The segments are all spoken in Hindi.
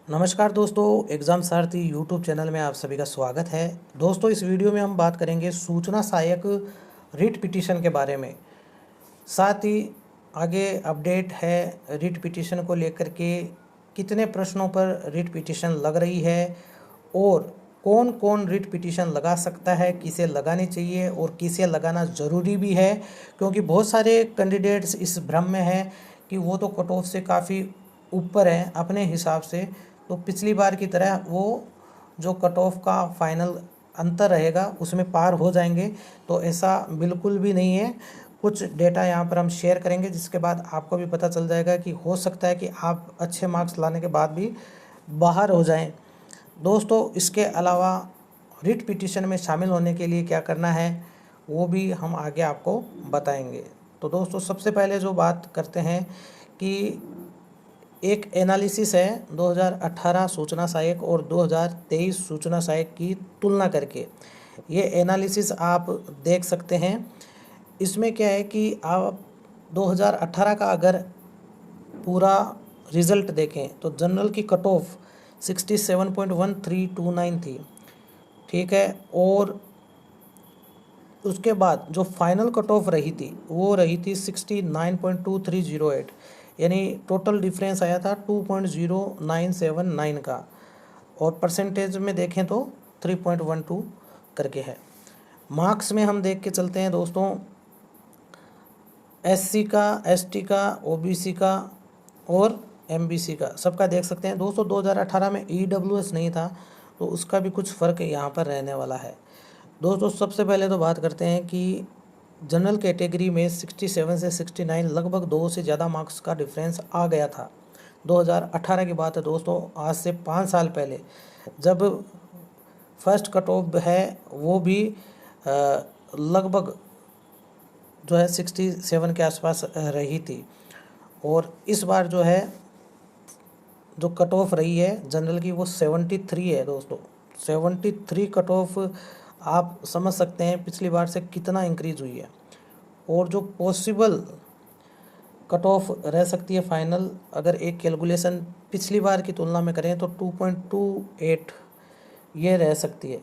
नमस्कार दोस्तों, एग्ज़ाम सारथी यूट्यूब चैनल में आप सभी का स्वागत है। दोस्तों, इस वीडियो में हम बात करेंगे सूचना सहायक रिट पिटीशन के बारे में। साथ ही आगे अपडेट है रिट पिटीशन को लेकर के, कितने प्रश्नों पर रिट पिटीशन लग रही है और कौन कौन रिट पिटीशन लगा सकता है, किसे लगानी चाहिए और किसे लगाना ज़रूरी भी है। क्योंकि बहुत सारे कैंडिडेट्स इस भ्रम में हैं कि वो तो कट ऑफ से काफ़ी ऊपर हैं अपने हिसाब से, तो पिछली बार की तरह वो जो कट ऑफ का फाइनल अंतर रहेगा उसमें पार हो जाएंगे। तो ऐसा बिल्कुल भी नहीं है। कुछ डेटा यहाँ पर हम शेयर करेंगे जिसके बाद आपको भी पता चल जाएगा कि हो सकता है कि आप अच्छे मार्क्स लाने के बाद भी बाहर हो जाएं। दोस्तों, इसके अलावा रिट पिटीशन में शामिल होने के लिए क्या करना है वो भी हम आगे आपको बताएंगे। तो दोस्तों, सबसे पहले जो बात करते हैं कि एक एनालिसिस है 2018 सूचना सहायक और 2023 सूचना सहायक की तुलना करके। ये एनालिसिस आप देख सकते हैं। इसमें क्या है कि आप 2018 का अगर पूरा रिज़ल्ट देखें तो जनरल की कट ऑफ 67.1329 थी, ठीक है। और उसके बाद जो फाइनल कट ऑफ रही थी वो रही थी 69.2308, यानी टोटल डिफरेंस आया था 2.0979 का। और परसेंटेज में देखें तो 3.12 करके है। मार्क्स में हम देख के चलते हैं दोस्तों, एससी का, एसटी का, ओबीसी का और एमबीसी का, सबका देख सकते हैं। दोस्तों, 2018 में ईडब्ल्यूएस नहीं था तो उसका भी कुछ फ़र्क यहाँ पर रहने वाला है। दोस्तों, सबसे पहले तो बात करते हैं कि जनरल कैटेगरी में 67 से 69 लगभग 2 से ज़्यादा मार्क्स का डिफरेंस आ गया था। 2018 की बात है दोस्तों, आज से 5 साल पहले, जब फर्स्ट कट ऑफ है वो भी लगभग जो है 67 के आसपास रही थी। और इस बार जो है जो कट ऑफ रही है जनरल की वो 73 है दोस्तों। 73 कट ऑफ आप समझ सकते हैं पिछली बार से कितना इंक्रीज हुई है। और जो पॉसिबल कट ऑफ रह सकती है फाइनल, अगर एक कैलकुलेशन पिछली बार की तुलना में करें तो 2.28 ये रह सकती है।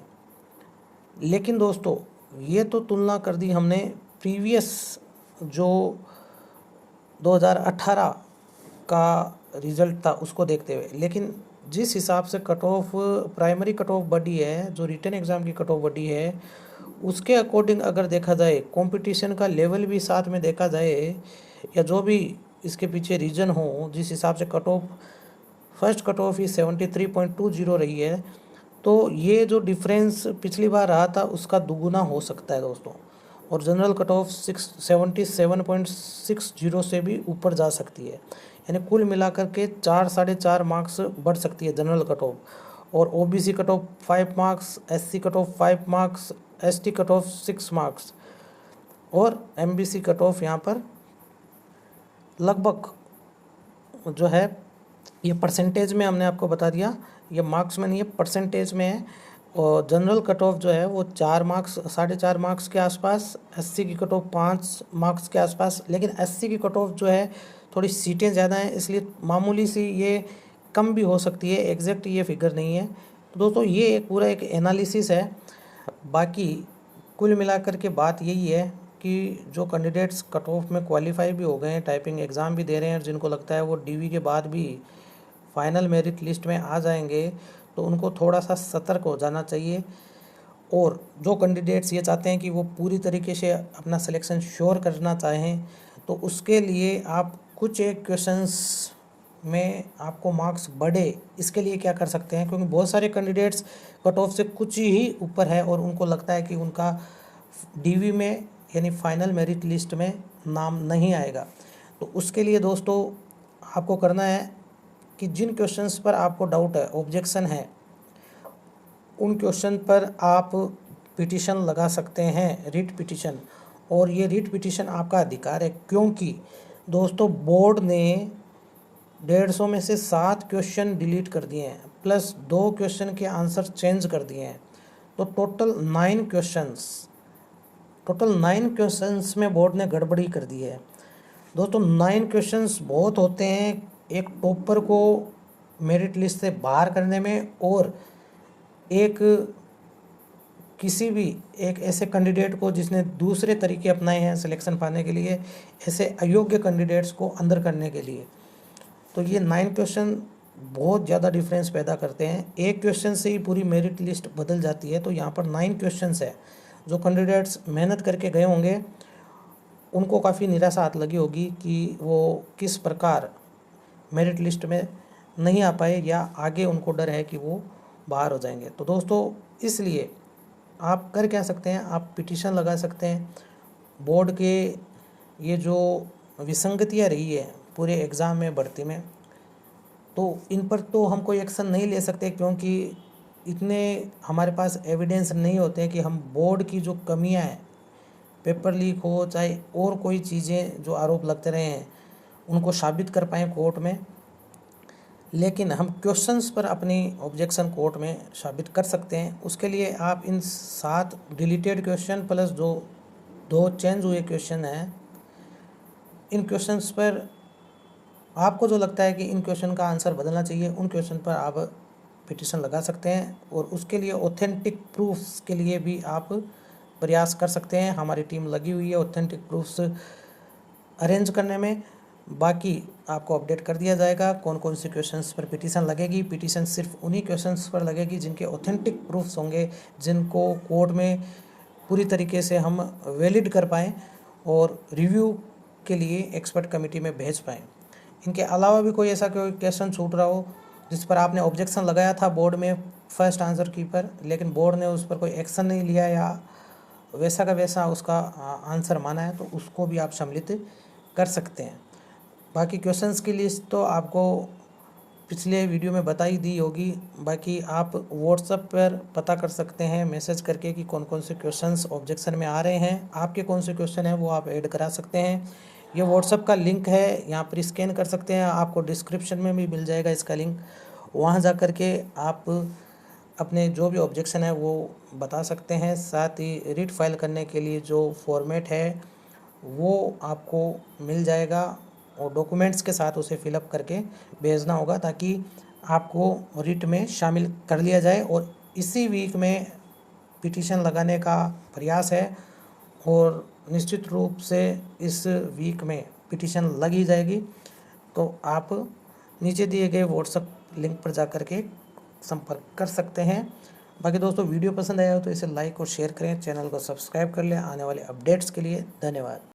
लेकिन दोस्तों, ये तो तुलना कर दी हमने प्रीवियस जो 2018 का रिज़ल्ट था उसको देखते हुए। लेकिन जिस हिसाब से cut of primary cut off बढ़ी है, जो रिटन एग्ज़ाम की कट ऑफ बढ़ी है, उसके अकॉर्डिंग अगर देखा जाए, कंपटीशन का लेवल भी साथ में देखा जाए, या जो भी इसके पीछे रीज़न हो, जिस हिसाब से cut off first cut off ही 73.20 रही है, तो ये जो डिफरेंस पिछली बार रहा था उसका दुगुना हो सकता है दोस्तों। और जनरल कट ऑफ 77.60 से भी ऊपर जा सकती है, यानी कुल मिलाकर के 4-4.5 मार्क्स बढ़ सकती है जनरल कट ऑफ। और OBC cut off 5 marks, SC cut off 5 marks, ST cut off 6 marks और एमबीसी कट ऑफ यहाँ पर लगभग जो है, ये परसेंटेज में हमने आपको बता दिया, ये मार्क्स में नहीं है, परसेंटेज में है। और जनरल कट ऑफ जो है वो 4 मार्क्स, 4.5 मार्क्स के आसपास, एससी की कट ऑफ 5 मार्क्स के आसपास। लेकिन एससी की कट ऑफ जो है थोड़ी सीटें ज़्यादा हैं, इसलिए मामूली सी ये कम भी हो सकती है, एग्जैक्ट ये फिगर नहीं है। तो दोस्तों, ये एक पूरा एक एनालिसिस है। बाकी कुल मिलाकर के बात यही है कि जो कैंडिडेट्स कट ऑफ में क्वालिफाई भी हो गए हैं, टाइपिंग एग्ज़ाम भी दे रहे हैं, और जिनको लगता है वो डीवी के बाद भी फाइनल मेरिट लिस्ट में आ जाएंगे, तो उनको थोड़ा सा सतर्क हो जाना चाहिए। और जो कैंडिडेट्स ये चाहते हैं कि वो पूरी तरीके से अपना सिलेक्शन श्योर करना चाहें, तो उसके लिए आप कुछ एक क्वेश्चंस में आपको मार्क्स बढ़े, इसके लिए क्या कर सकते हैं, क्योंकि बहुत सारे कैंडिडेट्स कट ऑफ से कुछ ही ऊपर है और उनको लगता है कि उनका डीवी में यानी फाइनल मेरिट लिस्ट में नाम नहीं आएगा। तो उसके लिए दोस्तों आपको करना है कि जिन क्वेश्चंस पर आपको डाउट है, ऑब्जेक्शन है, उन क्वेश्चन पर आप पिटीशन लगा सकते हैं, रिट पिटीशन। और ये रिट पिटीशन आपका अधिकार है, क्योंकि दोस्तों बोर्ड ने 150 में से 7 क्वेश्चन डिलीट कर दिए हैं, प्लस 2 क्वेश्चन के आंसर चेंज कर दिए हैं। तो टोटल 9 क्वेश्चंस में बोर्ड ने गड़बड़ी कर दी है। दोस्तों, 9 क्वेश्चंस बहुत होते हैं। एक टॉपर को मेरिट लिस्ट से बाहर करने में और एक किसी भी एक ऐसे कैंडिडेट को जिसने दूसरे तरीके अपनाए हैं सिलेक्शन पाने के लिए, ऐसे अयोग्य कैंडिडेट्स को अंदर करने के लिए। तो ये 9 क्वेश्चन बहुत ज़्यादा डिफरेंस पैदा करते हैं। एक क्वेश्चन से ही पूरी मेरिट लिस्ट बदल जाती है। तो यहाँ पर 9 क्वेश्चंस है। जो कैंडिडेट्स मेहनत करके गए होंगे उनको काफ़ी निराशा हाथ लगी होगी कि वो किस प्रकार मेरिट लिस्ट में नहीं आ पाए या आगे उनको डर है कि वो बाहर हो जाएंगे। तो दोस्तों इसलिए आप कर क्या सकते हैं, आप पिटीशन लगा सकते हैं। बोर्ड के ये जो विसंगतियाँ रही है पूरे एग्ज़ाम में भर्ती में, तो इन पर तो हम कोई एक्शन नहीं ले सकते क्योंकि इतने हमारे पास एविडेंस नहीं होते हैं कि हम बोर्ड की जो कमियां हैं, पेपर लीक हो चाहे और कोई चीज़ें जो आरोप लगते रहे हैं उनको साबित कर पाएँ कोर्ट में। लेकिन हम क्वेश्चंस पर अपनी ऑब्जेक्शन कोर्ट में साबित कर सकते हैं। उसके लिए आप इन 7 डिलीटेड क्वेश्चन प्लस जो 2 चेंज हुए क्वेश्चन हैं, इन क्वेश्चंस पर आपको जो लगता है कि इन क्वेश्चन का आंसर बदलना चाहिए, उन क्वेश्चन पर आप पिटीशन लगा सकते हैं। और उसके लिए ऑथेंटिक प्रूफ्स के लिए भी आप प्रयास कर सकते हैं। हमारी टीम लगी हुई है ऑथेंटिक प्रूफ्स अरेंज करने में। बाकी आपको अपडेट कर दिया जाएगा कौन कौन से क्वेश्चंस पर पिटीशन लगेगी। पिटीशन सिर्फ उन्हीं क्वेश्चंस पर लगेगी जिनके ऑथेंटिक प्रूफ्स होंगे, जिनको कोर्ट में पूरी तरीके से हम वैलिड कर पाएँ और रिव्यू के लिए एक्सपर्ट कमेटी में भेज पाएँ। इनके अलावा भी कोई ऐसा कोई क्वेश्चन छूट रहा हो जिस पर आपने ऑब्जेक्शन लगाया था बोर्ड में फर्स्ट आंसर की पर, लेकिन बोर्ड ने उस पर कोई एक्शन नहीं लिया या वैसा का वैसा उसका आंसर माना है, तो उसको भी आप सम्मिलित कर सकते हैं। बाकी क्वेश्चंस की लिस्ट तो आपको पिछले वीडियो में बता ही दी होगी। बाकी आप व्हाट्सएप पर पता कर सकते हैं मैसेज करके कि कौन कौन से क्वेश्चंस ऑब्जेक्शन में आ रहे हैं, आपके कौन से क्वेश्चन हैं वो आप ऐड करा सकते हैं। ये व्हाट्सएप का लिंक है, यहाँ पर स्कैन कर सकते हैं, आपको डिस्क्रिप्शन में भी मिल जाएगा इसका लिंक। वहाँ जा कर के आप अपने जो भी ऑब्जेक्शन है वो बता सकते हैं। साथ ही रीड फाइल करने के लिए जो फॉर्मेट है वो आपको मिल जाएगा और डॉक्यूमेंट्स के साथ उसे फिलअप करके भेजना होगा ताकि आपको रीट में शामिल कर लिया जाए। और इसी वीक में पिटीशन लगाने का प्रयास है और निश्चित रूप से इस वीक में पिटीशन लगी जाएगी। तो आप नीचे दिए गए व्हाट्सएप लिंक पर जा कर के संपर्क कर सकते हैं। बाकी दोस्तों वीडियो पसंद आया हो तो इसे लाइक और शेयर करें, चैनल को सब्सक्राइब कर लें। आने वाले अपडेट्स के लिए धन्यवाद।